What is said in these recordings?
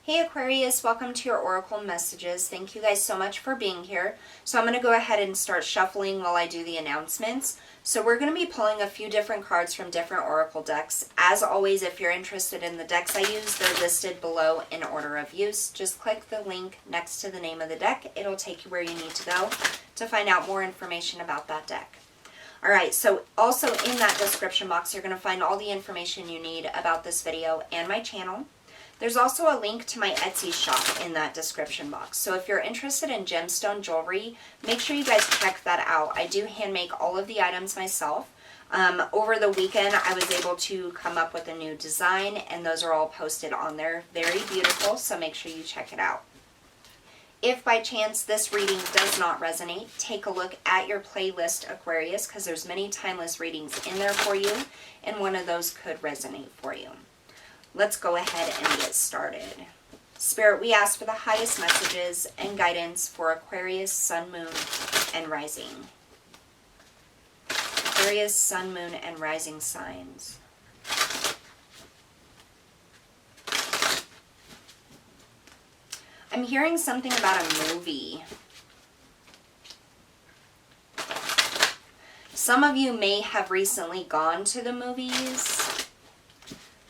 Hey Aquarius, welcome to your Oracle messages. Thank you guys so much for being here. So I'm going to go ahead and start shuffling while I do the announcements. So we're going to be pulling a few different cards from different Oracle decks. As always, if you're interested in the decks I use, they're listed below in order of use. Just click the link next to the name of the deck. It'll take you where you need to go to find out more information about that deck. Alright, so also in that description box, you're going to find all the information you need about this video and my channel. There's also a link to my Etsy shop in that description box. So if you're interested in gemstone jewelry, make sure you guys check that out. I do hand make all of the items myself. Over the weekend, I was able to come up with a new design, and those are all posted on there. Very beautiful, so make sure you check it out. If by chance this reading does not resonate, take a look at your playlist, Aquarius, because there's many timeless readings in there for you, and one of those could resonate for you. Let's go ahead and get started. Spirit, we ask for the highest messages and guidance for Aquarius, Sun, Moon, and Rising. Aquarius, Sun, Moon, and Rising signs. I'm hearing something about a movie. Some of you may have recently gone to the movies.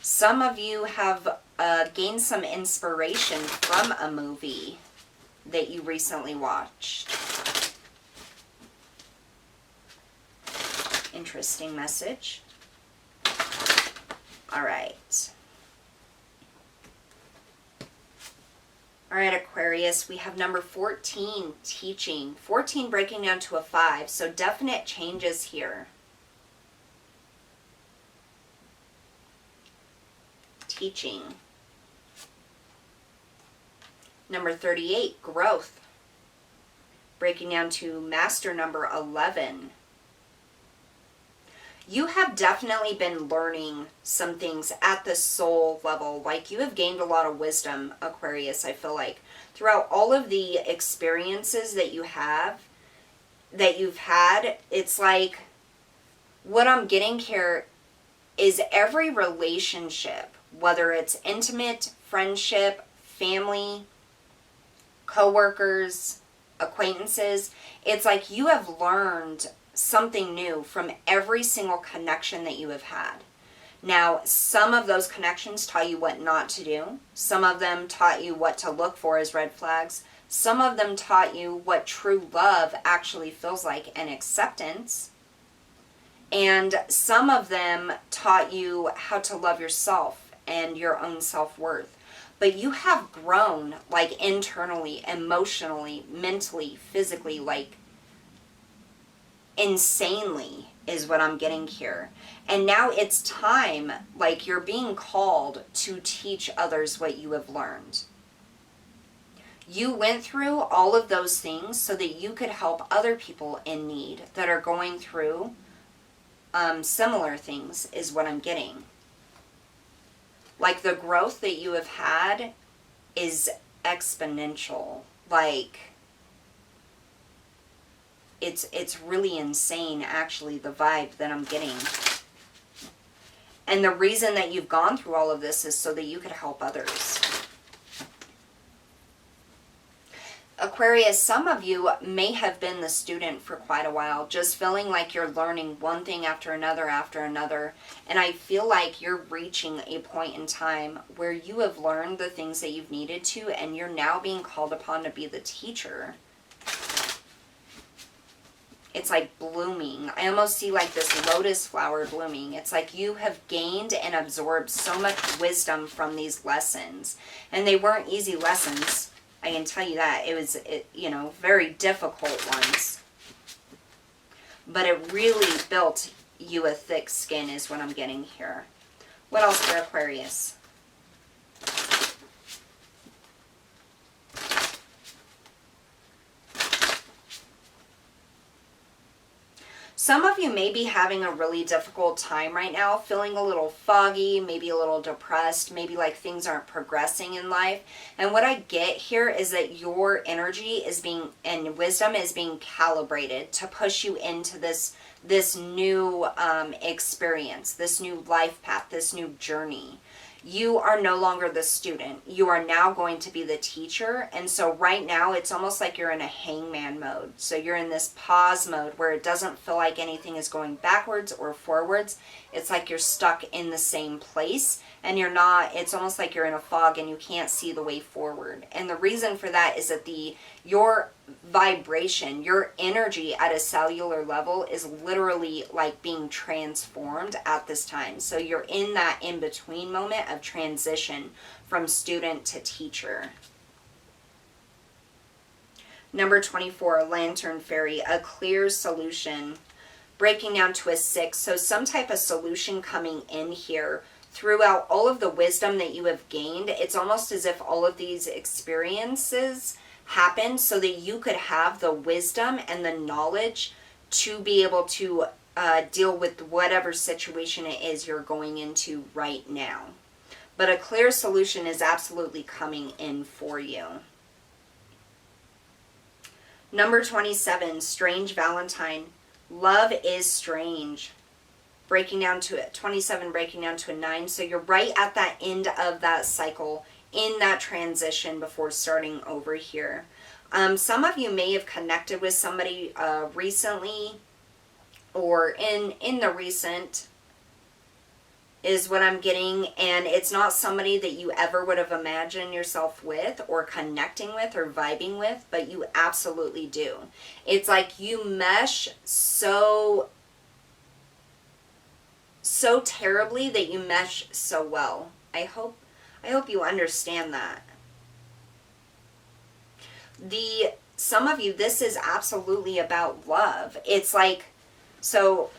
Some of you have gained some inspiration from a movie that you recently watched. Interesting message. All right. All right, Aquarius, we have number 14, teaching. 14 breaking down to a 5, so definite changes here. Teaching. Number 38, growth. Breaking down to master number 11. You have definitely been learning some things at the soul level. Like, you have gained a lot of wisdom, Aquarius, I feel like. Throughout all of the experiences that you've had, it's like, what I'm getting here is every relationship, whether it's intimate, friendship, family, co-workers, acquaintances, it's like you have learned something new from every single connection that you have had. Now, some of those connections taught you what not to do. Some of them taught you what to look for as red flags. Some of them taught you what true love actually feels like and acceptance. And some of them taught you how to love yourself and your own self-worth. But you have grown, like, internally, emotionally, mentally, physically, like, insanely is what I'm getting here. And now it's time, like, you're being called to teach others what you have learned. You went through all of those things so that you could help other people in need that are going through similar things is what I'm getting. Like, the growth that you have had is exponential. Like, it's really insane, actually, the vibe that I'm getting. And the reason that you've gone through all of this is so that you could help others. Aquarius, some of you may have been the student for quite a while, just feeling like you're learning one thing after another, and I feel like you're reaching a point in time where you have learned the things that you've needed to, and you're now being called upon to be the teacher. It's like blooming. I almost see like this lotus flower blooming. It's like you have gained and absorbed so much wisdom from these lessons, and they weren't easy lessons. I can tell you that. It was, very difficult ones. But it really built you a thick skin is what I'm getting here. What else for Aquarius? Some of you may be having a really difficult time right now, feeling a little foggy, maybe a little depressed, maybe like things aren't progressing in life. And what I get here is that your energy is being, and wisdom is being calibrated to push you into this new experience, this new life path, this new journey. you are no longer the student. You are now going to be the teacher. And so right now it's almost like you're in a hangman mode. So you're in this pause mode where it doesn't feel like anything is going backwards or forwards. It's like you're stuck in the same place and you're not, it's almost like you're in a fog and you can't see the way forward. And the reason for that is that your vibration, your energy at a cellular level is literally like being transformed at this time. So you're in that in-between moment of transition from student to teacher. Number 24, Lantern Fairy, a clear solution, breaking down to a 6. So some type of solution coming in here throughout all of the wisdom that you have gained. It's almost as if all of these experiences happen so that you could have the wisdom and the knowledge to be able to deal with whatever situation it is you're going into right now. But a clear solution is absolutely coming in for you. Number 27, Strange Valentine. Love is strange. Breaking down to it, 27 breaking down to a 9. So you're right at that end of that cycle, in that transition before starting over here. Some of you may have connected with somebody recently, or in the recent is what I'm getting, and it's not somebody that you ever would have imagined yourself with or connecting with or vibing with, but you absolutely do. It's like you mesh so terribly that you mesh so well. I hope you understand that. Some of you, this is absolutely about love. It's like, so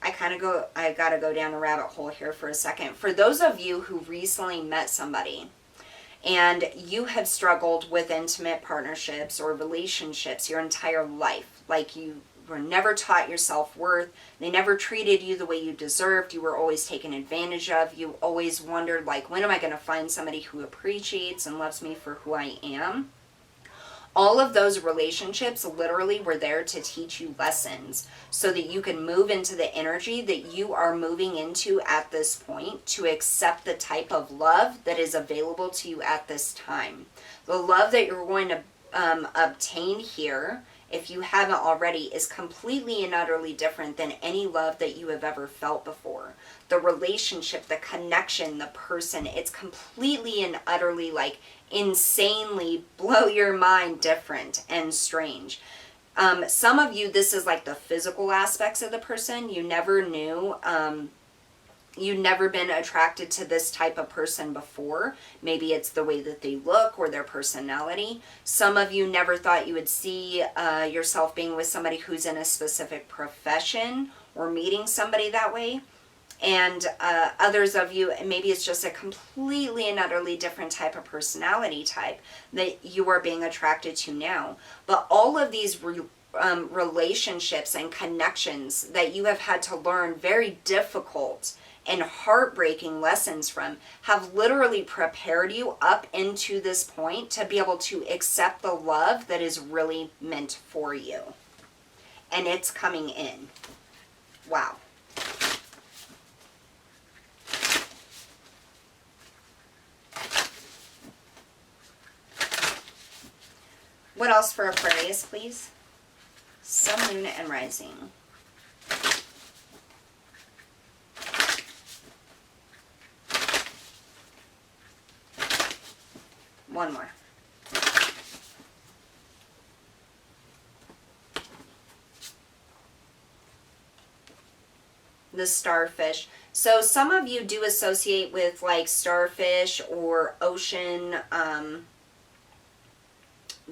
I gotta go down a rabbit hole here for a second. For those of you who recently met somebody and you have struggled with intimate partnerships or relationships your entire life, like you were never taught your self-worth, they never treated you the way you deserved, you were always taken advantage of, you always wondered, like, when am I going to find somebody who appreciates and loves me for who I am? All of those relationships literally were there to teach you lessons so that you can move into the energy that you are moving into at this point, to accept the type of love that is available to you at this time. The love that you're going to obtain here, if you haven't already, is completely and utterly different than any love that you have ever felt before. The relationship, the connection, the person, it's completely and utterly, like, insanely blow your mind different and strange. Some of you, this is like the physical aspects of the person. You never knew, you've never been attracted to this type of person before. Maybe it's the way that they look or their personality. Some of you never thought you would see yourself being with somebody who's in a specific profession or meeting somebody that way. And others of you, maybe it's just a completely and utterly different type of personality type that you are being attracted to now. But all of these relationships and connections that you have had to learn very difficult and heartbreaking lessons from have literally prepared you up into this point to be able to accept the love that is really meant for you. And it's coming in. Wow. What else for Aquarius, please? Sun, Moon, and Rising. One more. The starfish. So some of you do associate with like starfish or ocean,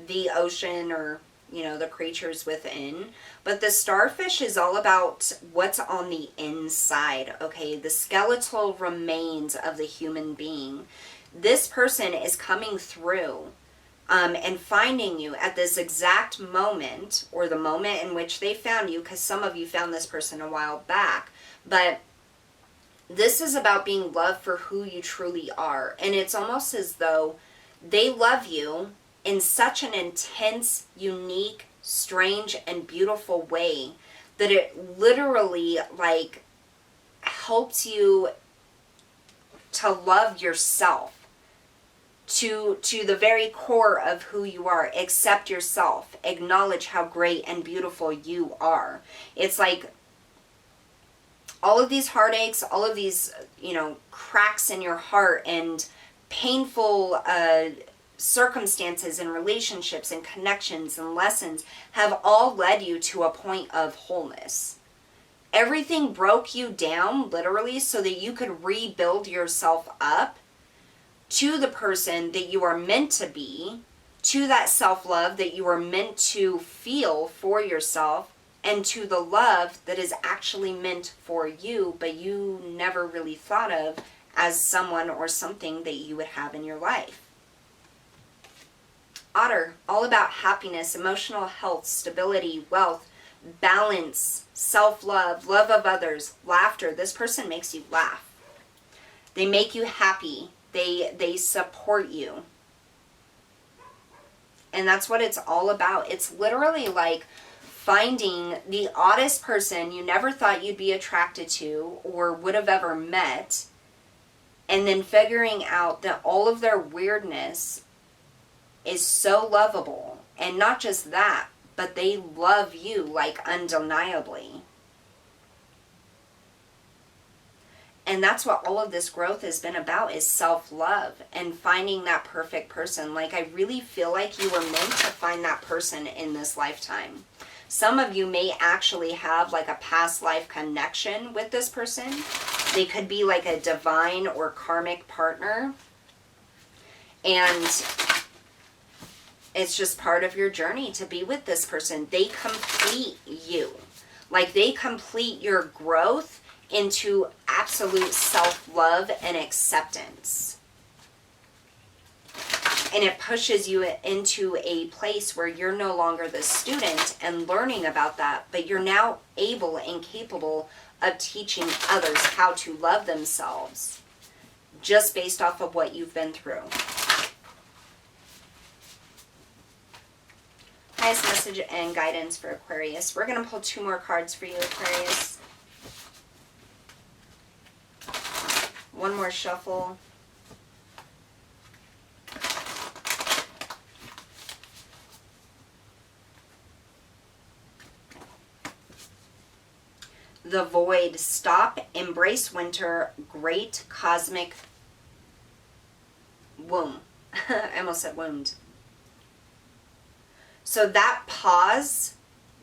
the ocean, or the creatures within. But the starfish is all about what's on the inside, okay? The skeletal remains of the human being. This person is coming through and finding you at this exact moment, or the moment in which they found you, because some of you found this person a while back. But this is about being loved for who you truly are. And it's almost as though they love you in such an intense, unique, strange, and beautiful way that it literally like helps you to love yourself to the very core of who you are. Accept yourself. Acknowledge how great and beautiful you are. It's like all of these heartaches, all of these, cracks in your heart and painful circumstances and relationships and connections and lessons have all led you to a point of wholeness. Everything broke you down, literally, so that you could rebuild yourself up to the person that you are meant to be, to that self-love that you are meant to feel for yourself, and to the love that is actually meant for you, but you never really thought of as someone or something that you would have in your life. Otter, all about happiness, emotional health, stability, wealth, balance, self-love, love of others, laughter. This person makes you laugh. They make you happy. They support you. And that's what it's all about. It's literally like finding the oddest person you never thought you'd be attracted to or would have ever met, and then figuring out that all of their weirdness is so lovable. And not just that, but they love you like undeniably. And that's what all of this growth has been about, is self-love and finding that perfect person. Like, I really feel like you were meant to find that person in this lifetime. Some of you may actually have like a past life connection with this person. They could be like a divine or karmic partner. And it's just part of your journey to be with this person. They complete you. Like, they complete your growth into absolute self-love and acceptance. And it pushes you into a place where you're no longer the student and learning about that, but you're now able and capable of teaching others how to love themselves just based off of what you've been through. Highest message and guidance for Aquarius. We're going to pull 2 more cards for you, Aquarius. One more shuffle. The Void. Stop, embrace winter, great cosmic womb. I almost said wound. So that pause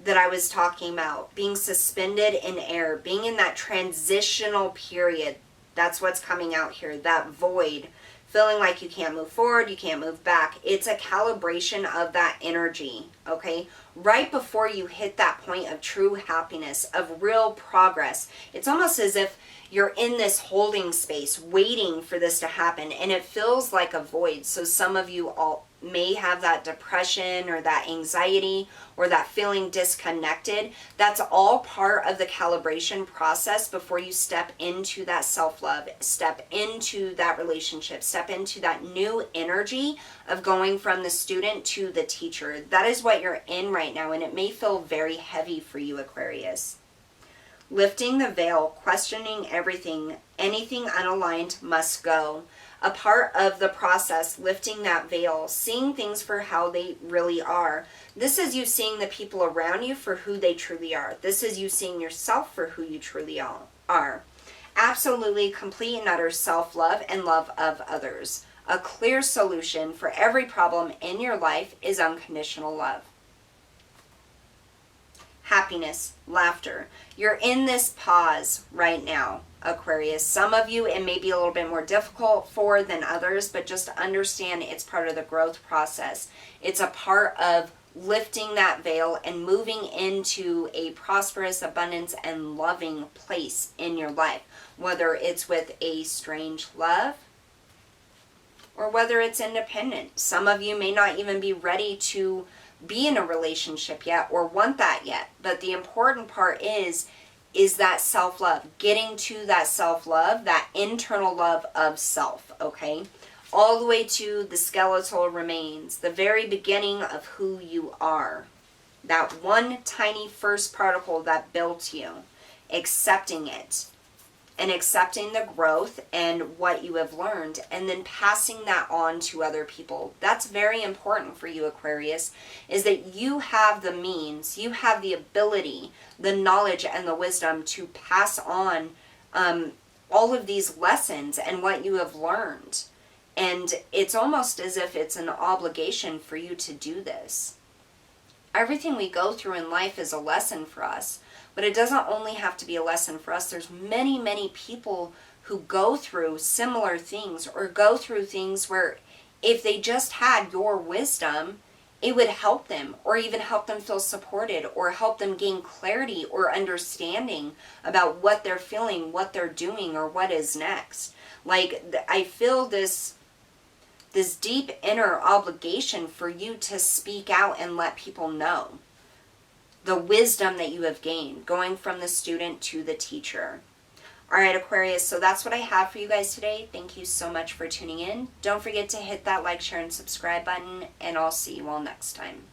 that I was talking about, being suspended in air, being in that transitional period, that's what's coming out here. That void, feeling like you can't move forward, you can't move back. It's a calibration of that energy, okay? Right before you hit that point of true happiness, of real progress. It's almost as if you're in this holding space waiting for this to happen, and it feels like a void. So some of you all may have that depression or that anxiety or that feeling disconnected. That's all part of the calibration process before you step into that self-love, step into that relationship, step into that new energy of going from the student to the teacher. That is what you're in right now, and it may feel very heavy for you, Aquarius. Lifting the veil, questioning everything, anything unaligned must go. A part of the process, lifting that veil, seeing things for how they really are. This is you seeing the people around you for who they truly are. This is you seeing yourself for who you truly are. Absolutely complete and utter self-love and love of others. A clear solution for every problem in your life is unconditional love. Happiness, laughter. You're in this pause right now, Aquarius. Some of you it may be a little bit more difficult for than others, but just understand it's part of the growth process. It's a part of lifting that veil and moving into a prosperous, abundance, and loving place in your life, whether it's with a strange love or whether it's independent. Some of you may not even be ready to be in a relationship yet or want that yet, but the important part is that self-love, getting to that self-love, that internal love of self, okay? All the way to the skeletal remains, the very beginning of who you are. That one tiny first particle that built you, accepting it, and accepting the growth and what you have learned, and then passing that on to other people. That's very important for you, Aquarius, is that you have the means, you have the ability, the knowledge, and the wisdom to pass on all of these lessons and what you have learned. And it's almost as if it's an obligation for you to do this. Everything we go through in life is a lesson for us. But it doesn't only have to be a lesson for us. There's many, many people who go through similar things, or go through things where if they just had your wisdom, it would help them, or even help them feel supported, or help them gain clarity or understanding about what they're feeling, what they're doing, or what is next. Like, I feel this deep inner obligation for you to speak out and let people know the wisdom that you have gained, going from the student to the teacher. All right, Aquarius, so that's what I have for you guys today. Thank you so much for tuning in. Don't forget to hit that like, share, and subscribe button, and I'll see you all next time.